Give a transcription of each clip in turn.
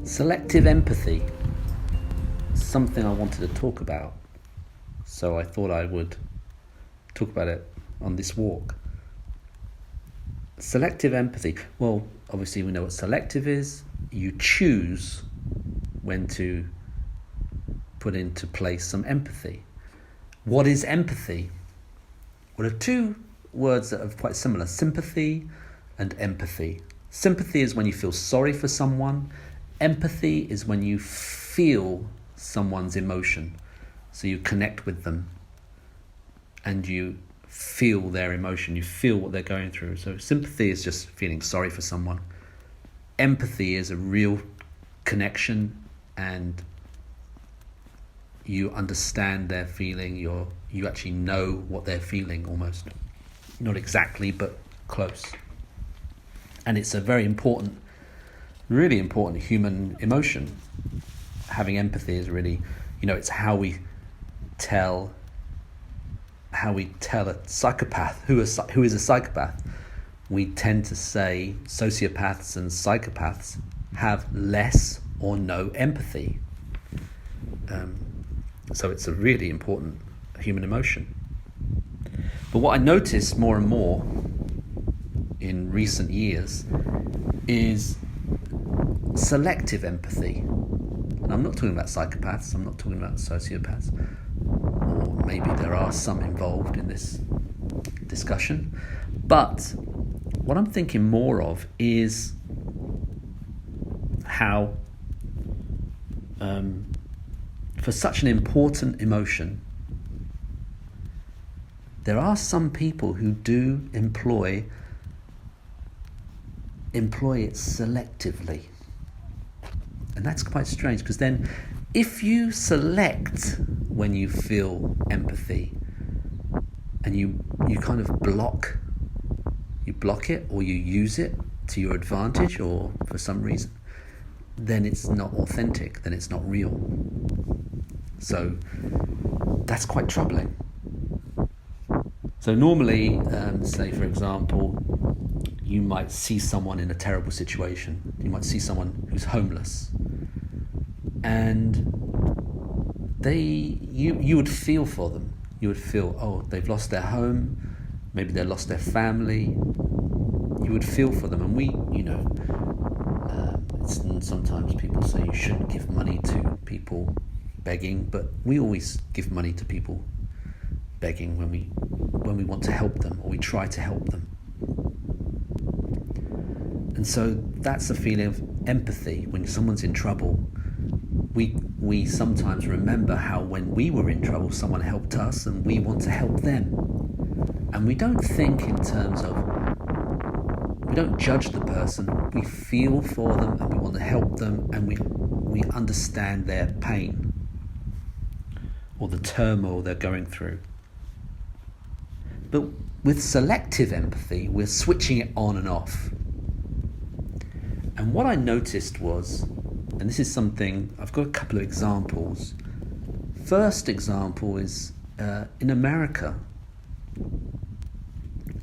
Selective empathy, something I wanted to talk about, so I thought I would talk about it on this walk. Selective empathy, well, obviously we know what selective is. You choose when to put into place some empathy. What is empathy? Well, there are two words that are quite similar: sympathy and empathy. Sympathy is when you feel sorry for someone. Empathy is when you feel someone's emotion. So you connect with them and you feel their emotion, you feel what they're going through. So sympathy is just feeling sorry for someone. Empathy is a real connection, and you understand their feeling. You actually know what they're feeling, almost. Not exactly, but close. And it's a very important, really important human emotion. Having empathy is really, it's how we tell a psychopath who is a psychopath. We tend to say sociopaths and psychopaths have less or no empathy. So it's a really important human emotion. But what I noticed more and more in recent years is selective empathy. And I'm not talking about psychopaths, I'm not talking about sociopaths, or maybe there are some involved in this discussion. But what I'm thinking more of is how for such an important emotion, there are some people who do employ it selectively. And that's quite strange, because then if you select when you feel empathy and you kind of block it, or you use it to your advantage or for some reason, then it's not authentic, then it's not real. So that's quite troubling. So normally, say for example, you might see someone in a terrible situation. You might see someone who's homeless, and you would feel for them. You would feel, oh, they've lost their home, maybe they lost their family. You would feel for them, and sometimes people say you shouldn't give money to people begging, but we always give money to people begging when we want to help them, or we try to help them. And so that's a feeling of empathy. When someone's in trouble, we sometimes remember how when we were in trouble, someone helped us, and we want to help them. And we don't think in terms of, we don't judge the person, we feel for them and we want to help them, and we understand their pain or the turmoil they're going through. But with selective empathy, we're switching it on and off. And what I noticed was, and this is something, I've got a couple of examples. First example is in America.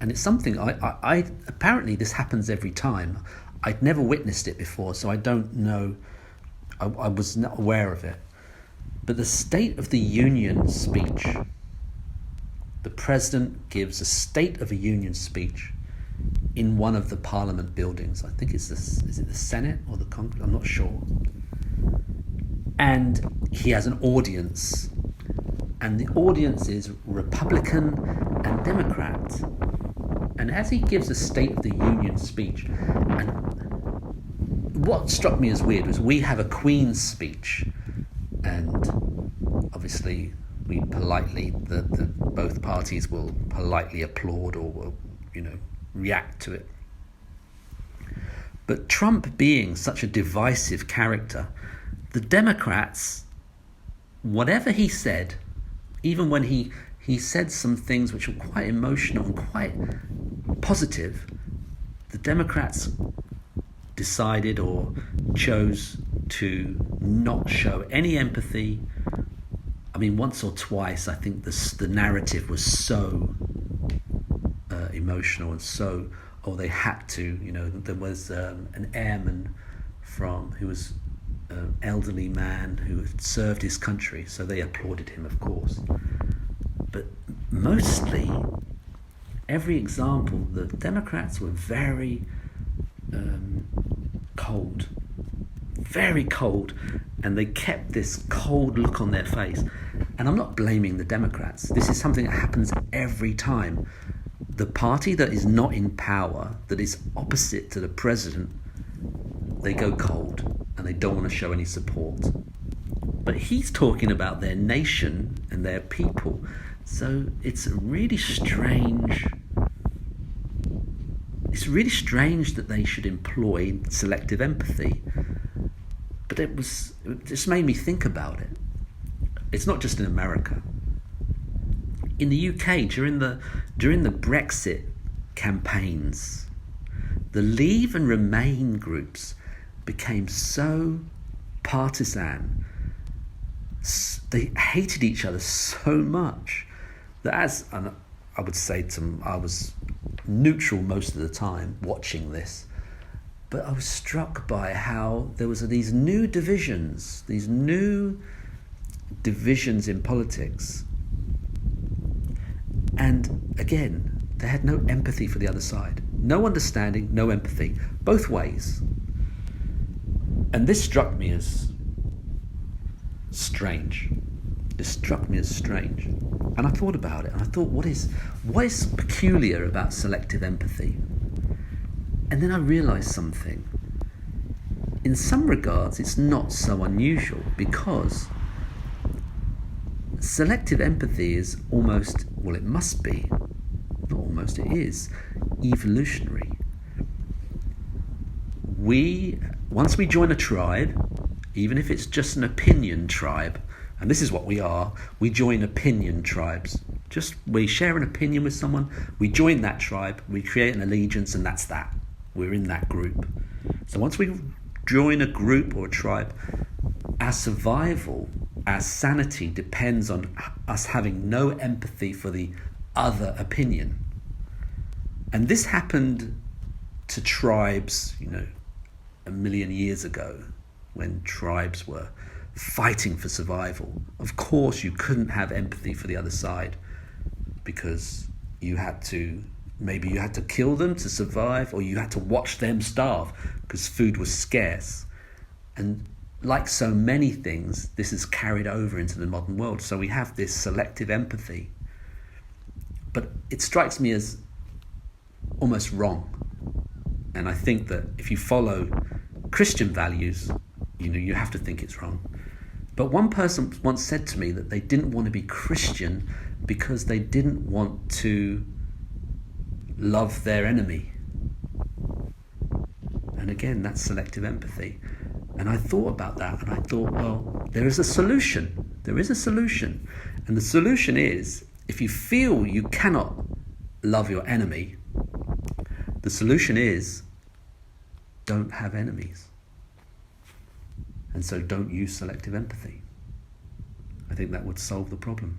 And it's something I apparently this happens every time. I'd never witnessed it before, so I don't know, I was not aware of it. But the State of the Union speech, the president gives a State of the Union speech in one of the Parliament buildings. I think is it the Senate or the Congress? I'm not sure. And he has an audience, and the audience is Republican and Democrat. And as he gives a State of the Union speech, and what struck me as weird was we have a Queen's speech, and obviously we politely, both parties will politely applaud or will, react to it. But Trump being such a divisive character, the Democrats, whatever he said, even when he said some things which were quite emotional and quite positive, the Democrats decided or chose to not show any empathy. I mean, once or twice, I think the narrative was so emotional and so, they had to, there was an airman who was elderly man who had served his country, so they applauded him, of course. But mostly, every example, the Democrats were very cold, very cold, and they kept this cold look on their face. And I'm not blaming the Democrats. This is something that happens every time. The party that is not in power, that is opposite to the president, they go cold and they don't want to show any support. But he's talking about their nation and their people. So it's really strange. It's really strange that they should employ selective empathy. But it just made me think about it. It's not just in America. In the UK, during the Brexit campaigns, the Leave and Remain groups became so partisan. They hated each other so much that I would say to them, I was neutral most of the time watching this, but I was struck by how there was these new divisions in politics. And again, they had no empathy for the other side. No understanding, no empathy, both ways. And this struck me as strange. It struck me as strange. And I thought about it, and I thought, what is peculiar about selective empathy? And then I realised something. In some regards, it's not so unusual, because selective empathy is almost, well, it must be, not almost, it is evolutionary. Once we join a tribe, even if it's just an opinion tribe, and this is what we are, we join opinion tribes. We share an opinion with someone, we join that tribe, we create an allegiance, and that's that. We're in that group. So once we join a group or a tribe, our survival, our sanity depends on us having no empathy for the other opinion. And this happened to tribes, 1 million years ago, when tribes were fighting for survival. Of course, you couldn't have empathy for the other side, because maybe you had to kill them to survive, or you had to watch them starve because food was scarce. And like so many things, this is carried over into the modern world. So we have this selective empathy. But it strikes me as almost wrong. And I think that if you follow Christian values, you have to think it's wrong. But one person once said to me that they didn't want to be Christian because they didn't want to love their enemy. And again, that's selective empathy. And I thought about that, and I thought, well, there is a solution. There is a solution. And the solution is, if you feel you cannot love your enemy, the solution is, don't have enemies. And so don't use selective empathy. I think that would solve the problem.